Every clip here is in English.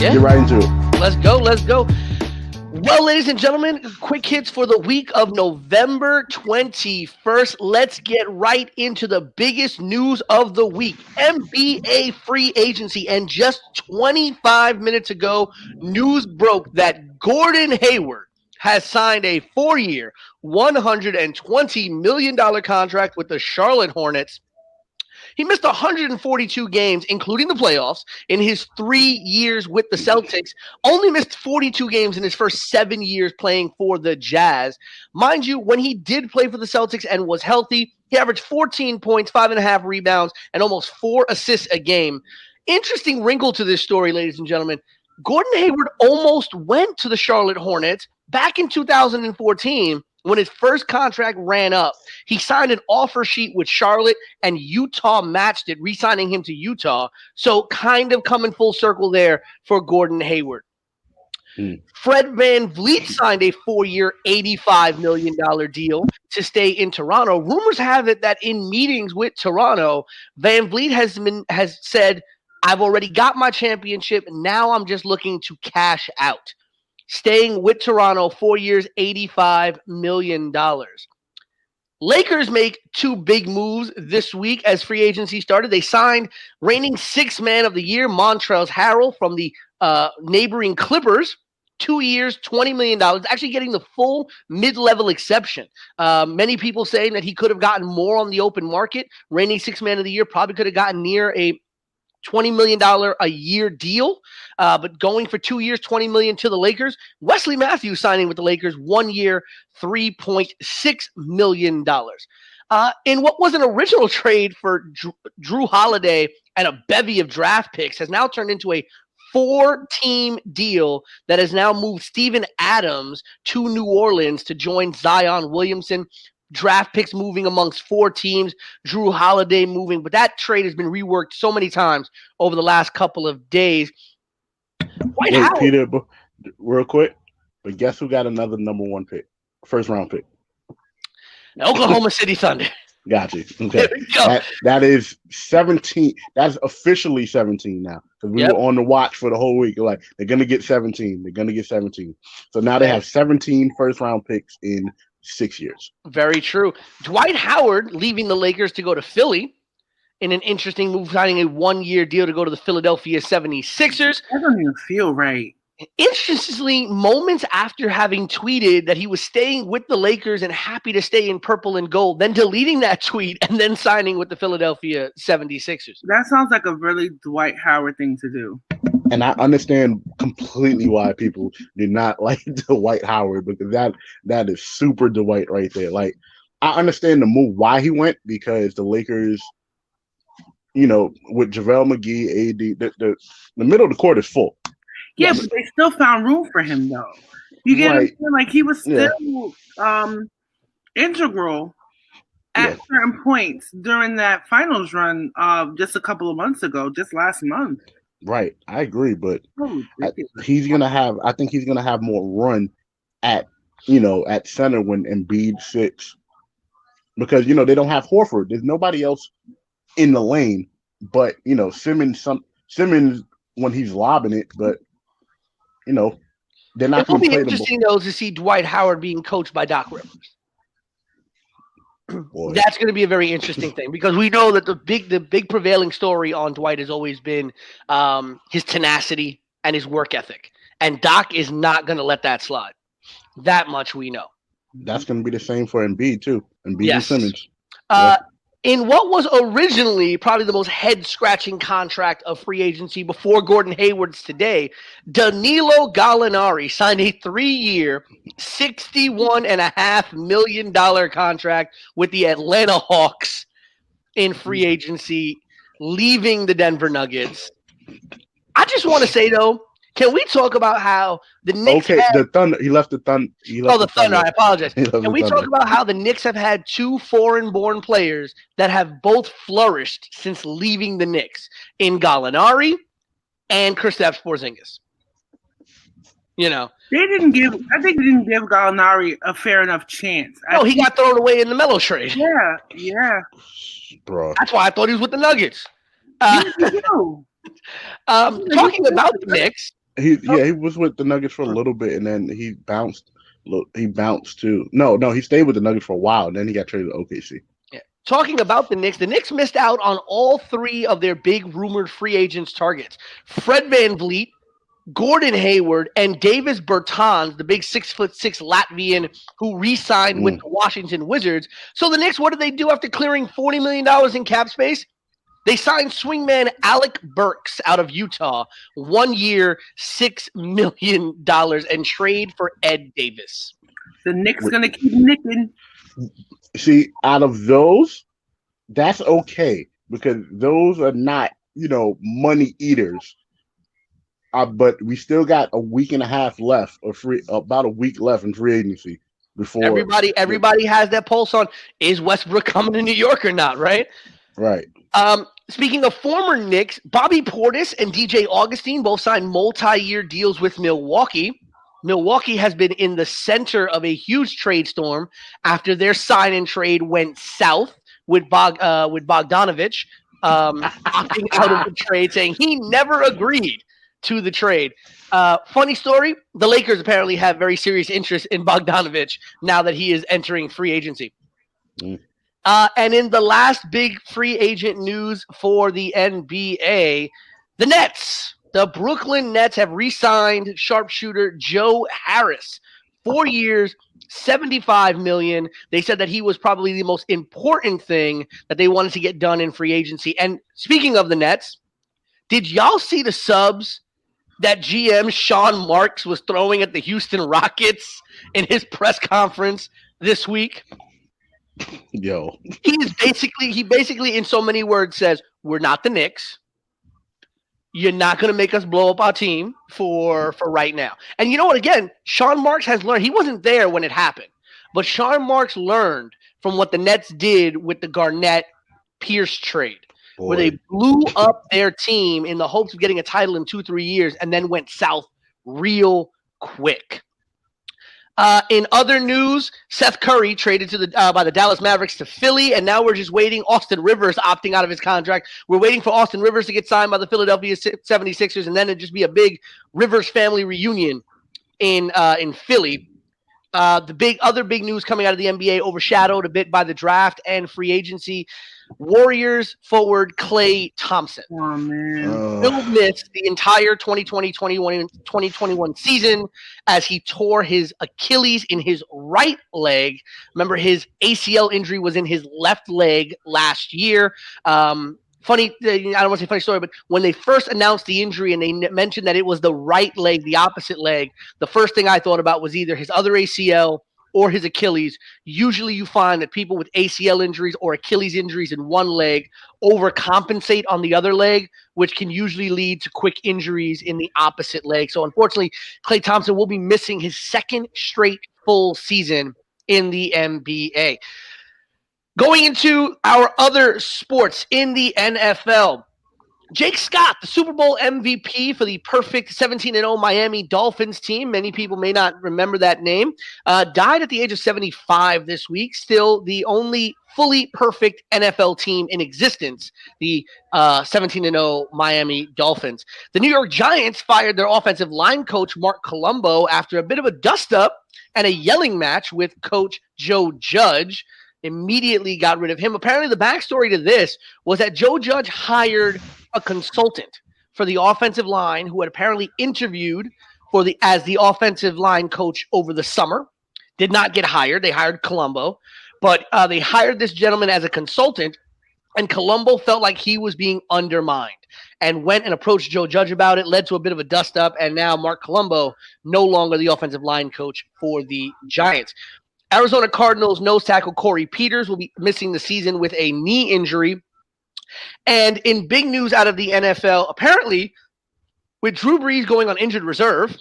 Yeah. Get right into it. Let's go. Let's go. Well, ladies and gentlemen, quick hits for the week of November 21st. Let's get right into the biggest news of the week. NBA free agency. And just 25 minutes ago, news broke that Gordon Hayward has signed a 4-year, $120 million contract with the Charlotte Hornets. He missed 142 games, including the playoffs, in his 3 years with the Celtics. Only missed 42 games in his first 7 years playing for the Jazz. Mind you, when he did play for the Celtics and was healthy, he averaged 14 points, 5.5 rebounds, and almost 4 assists a game. Interesting wrinkle to this story, ladies and gentlemen. Gordon Hayward almost went to the Charlotte Hornets back in 2014 when his first contract ran up. He signed an offer sheet with Charlotte, and Utah matched it, re-signing him to Utah. So kind of coming full circle there for Gordon Hayward. Fred VanVleet signed a 4-year, $85 million deal to stay in Toronto. Rumors have it that in meetings with Toronto, VanVleet has said, I've already got my championship. Now I'm just looking to cash out. Staying with Toronto, 4 years, $85 million. Lakers make 2 big moves this week as free agency started. They signed reigning sixth man of the year, Montrezl Harrell, from the neighboring Clippers. 2 years, $20 million, actually getting the full mid-level exception. Many people saying that he could have gotten more on the open market. Reigning sixth man of the year probably could have gotten near a $20 million a year deal, but going for 2 years, $20 million to the Lakers. Wesley Matthews signing with the Lakers, 1 year, $3.6 million. In what was an original trade for Drew Holiday and a bevy of draft picks has now turned into a 4-team deal that has now moved Steven Adams to New Orleans to join Zion Williamson. Draft picks moving amongst 4 teams, Drew Holiday moving, but that trade has been reworked so many times over the last couple of days. Wait, Peter, real quick, but guess who got another number 1 pick, first round pick? Oklahoma City Thunder. Got you. Okay, that is 17. That's officially 17 now because we were on the watch for the whole week. Like they're gonna get 17. They're gonna get 17. So now they have 17 first round picks in 6 years. Very true. Dwight Howard leaving the Lakers to go to Philly in an interesting move, signing a 1-year deal to go to the Philadelphia 76ers. That doesn't even feel right. Interestingly, moments after having tweeted that he was staying with the Lakers and happy to stay in purple and gold, then deleting that tweet and then signing with the Philadelphia 76ers. That sounds like a really Dwight Howard thing to do. And I understand completely why people do not like Dwight Howard, because that is super Dwight right there. Like, I understand the move, why he went, because the Lakers, with JaVale McGee, AD, the middle of the court is full. Yeah, but they still found room for him, though. You get what I'm saying? Like, he was still integral at certain points during that finals run just a couple of months ago, just last month. Right, I agree, but I think he's gonna have more run at center when Embiid sits, because they don't have Horford. There's nobody else in the lane, but Simmons when he's lobbing it, but they're not going to play. It'll be interesting though to see Dwight Howard being coached by Doc Rivers. Boy. That's going to be a very interesting thing, because we know that the big prevailing story on Dwight has always been his tenacity and his work ethic, and Doc is not going to let that slide. That much we know. That's going to be the same for Embiid too, Embiid and Simmons. In what was originally probably the most head-scratching contract of free agency before Gordon Hayward's today, Danilo Gallinari signed a 3-year, $61.5 million contract with the Atlanta Hawks in free agency, leaving the Denver Nuggets. I just want to say, though, can we talk about how the Knicks the Thunder. He left the Thunder. The Thunder. I apologize. Can we talk about how the Knicks have had 2 foreign-born players that have both flourished since leaving the Knicks, in Gallinari and Kristaps Porzingis? I think they didn't give Gallinari a fair enough chance. No, he got thrown away in the Melo trade. Yeah. Bro. That's why I thought he was with the Nuggets. Talking about the Knicks. He was with the Nuggets for a little bit, and then he bounced. He bounced to no, he stayed with the Nuggets for a while, and then he got traded to OKC. Yeah. Talking about the Knicks missed out on all three of their big rumored free agents targets. Fred VanVleet, Gordon Hayward, and Davis Bertans, the big 6'6" Latvian who re-signed with the Washington Wizards. So the Knicks, what did they do after clearing $40 million in cap space? They signed swingman Alec Burks out of Utah, 1 year, $6 million, and trade for Ed Davis. The Knicks gonna keep nicking. See, out of those, that's okay because those are not, money eaters. But we still got a week and a half left, about a week left in free agency before everybody has that pulse on, is Westbrook coming to New York or not, right? Right. Speaking of former Knicks, Bobby Portis and DJ Augustine both signed multi-year deals with Milwaukee. Milwaukee has been in the center of a huge trade storm after their sign and trade went south with Bogdanovich opting out of the trade, saying he never agreed to the trade. Funny story, the Lakers apparently have very serious interest in Bogdanovich now that he is entering free agency. And in the last big free agent news for the NBA, the Nets, the Brooklyn Nets have re-signed sharpshooter Joe Harris. 4 years, $75 million. They said that he was probably the most important thing that they wanted to get done in free agency. And speaking of the Nets, did y'all see the subs that GM Sean Marks was throwing at the Houston Rockets in his press conference this week? Yo, he basically in so many words says, we're not the Knicks. You're not going to make us blow up our team for right now. And you know what? Again, Sean Marks has learned. He wasn't there when it happened, but Sean Marks learned from what the Nets did with the Garnett Pierce trade, where they blew up their team in the hopes of getting a title in 2-3 years and then went south real quick. In other news, Seth Curry traded to by the Dallas Mavericks to Philly, and now we're just waiting. Austin Rivers opting out of his contract. We're waiting for Austin Rivers to get signed by the Philadelphia 76ers, and then it'd just be a big Rivers family reunion in Philly. The other big news coming out of the NBA, overshadowed a bit by the draft and free agency. Warriors forward Klay Thompson will miss the entire 2020-2021 season as he tore his Achilles in his right leg. Remember, his ACL injury was in his left leg last year. Funny, I don't want to say funny story, but when they first announced the injury and they mentioned that it was the right leg, the opposite leg, the first thing I thought about was either his other ACL or his Achilles. Usually you find that people with ACL injuries or Achilles injuries in one leg overcompensate on the other leg, which can usually lead to quick injuries in the opposite leg. So unfortunately, Klay Thompson will be missing his second straight full season in the NBA. Going into our other sports in the NFL, Jake Scott, the Super Bowl MVP for the perfect 17-0 Miami Dolphins team. Many people may not remember that name. Died at the age of 75 this week. Still the only fully perfect NFL team in existence, the 17-0 Miami Dolphins. The New York Giants fired their offensive line coach, Mark Colombo, after a bit of a dust-up and a yelling match with Coach Joe Judge. Immediately got rid of him. Apparently, the backstory to this was that Joe Judge hired a consultant for the offensive line who had apparently interviewed as the offensive line coach over the summer. Did not get hired. They hired Colombo, but they hired this gentleman as a consultant, and Colombo felt like he was being undermined and went and approached Joe Judge about it, led to a bit of a dust-up, and now Mark Colombo no longer the offensive line coach for the Giants. Arizona Cardinals nose tackle Corey Peters will be missing the season with a knee injury. And in big news out of the NFL, apparently, with Drew Brees going on injured reserve,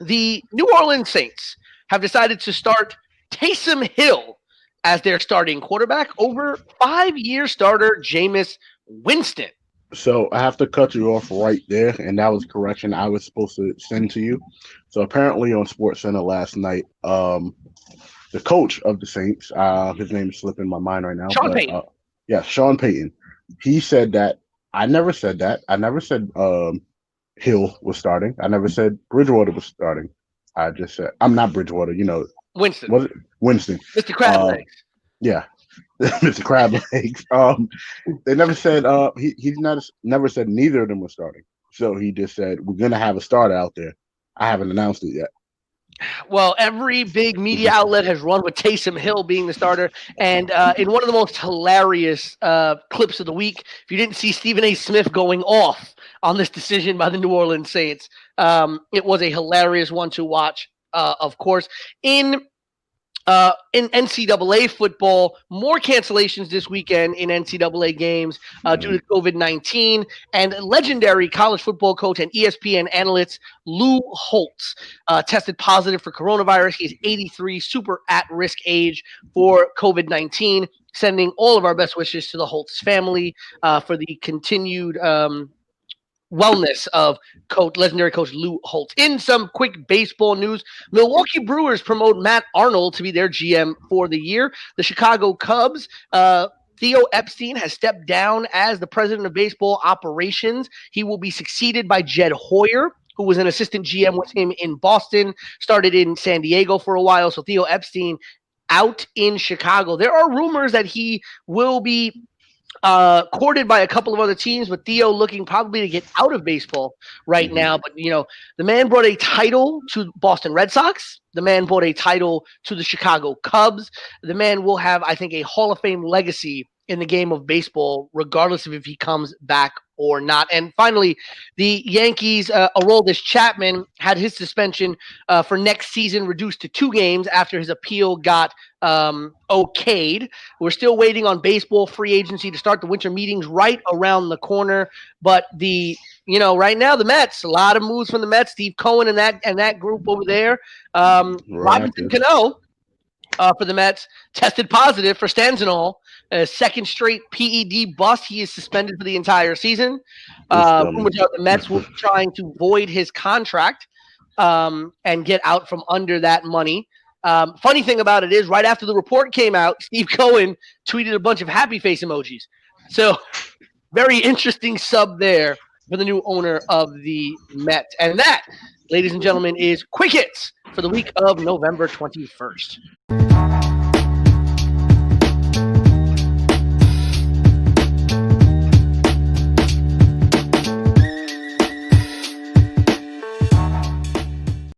the New Orleans Saints have decided to start Taysom Hill as their starting quarterback over 5-year starter Jameis Winston. So I have to cut you off right there, and that was a correction I was supposed to send to you. So apparently on SportsCenter last night, the coach of the Saints, his name is slipping my mind right now. Sean Payton. Sean Payton. He said that. I never said that. I never said Hill was starting. I never said Bridgewater was starting. I just said I'm not Bridgewater. Winston. Was it Winston? Mr. Crab Legs. Yeah, Mr. Crab Legs. They never said he's not never said neither of them were starting. So he just said we're gonna have a starter out there. I haven't announced it yet. Well, every big media outlet has run with Taysom Hill being the starter. And in one of the most hilarious clips of the week, if you didn't see Stephen A. Smith going off on this decision by the New Orleans Saints, it was a hilarious one to watch, of course. In NCAA football, more cancellations this weekend in NCAA games due to COVID-19. And legendary college football coach and ESPN analyst Lou Holtz tested positive for coronavirus. He's 83, super at-risk age for COVID-19. Sending all of our best wishes to the Holtz family for the continued wellness of legendary coach Lou Holtz. In some quick baseball news, Milwaukee Brewers promote Matt Arnold to be their GM for the year. The Chicago Cubs, Theo Epstein has stepped down as the president of baseball operations. He will be succeeded by Jed Hoyer, who was an assistant GM with him in Boston, started in San Diego for a while. So Theo Epstein out in Chicago. There are rumors that he will be courted by a couple of other teams, but Theo looking probably to get out of baseball right now. But, the man brought a title to Boston Red Sox. The man brought a title to the Chicago Cubs. The man will have, I think, a Hall of Fame legacy in the game of baseball, regardless of if he comes back or not. And finally, the Yankees, Aroldis Chapman had his suspension for next season reduced to 2 games after his appeal got okayed. We're still waiting on baseball free agency to start the winter meetings right around the corner. But right now the Mets, a lot of moves from the Mets. Steve Cohen and that group over there. Robinson Cano for the Mets tested positive for stanzanol. A second straight PED bust. He is suspended for the entire season. The Mets will be trying to void his contract and get out from under that money. Funny thing about it is, right after the report came out, Steve Cohen tweeted a bunch of happy face emojis. So, very interesting sub there for the new owner of the Mets. And that, ladies and gentlemen, is Quick Hits for the week of November 21st.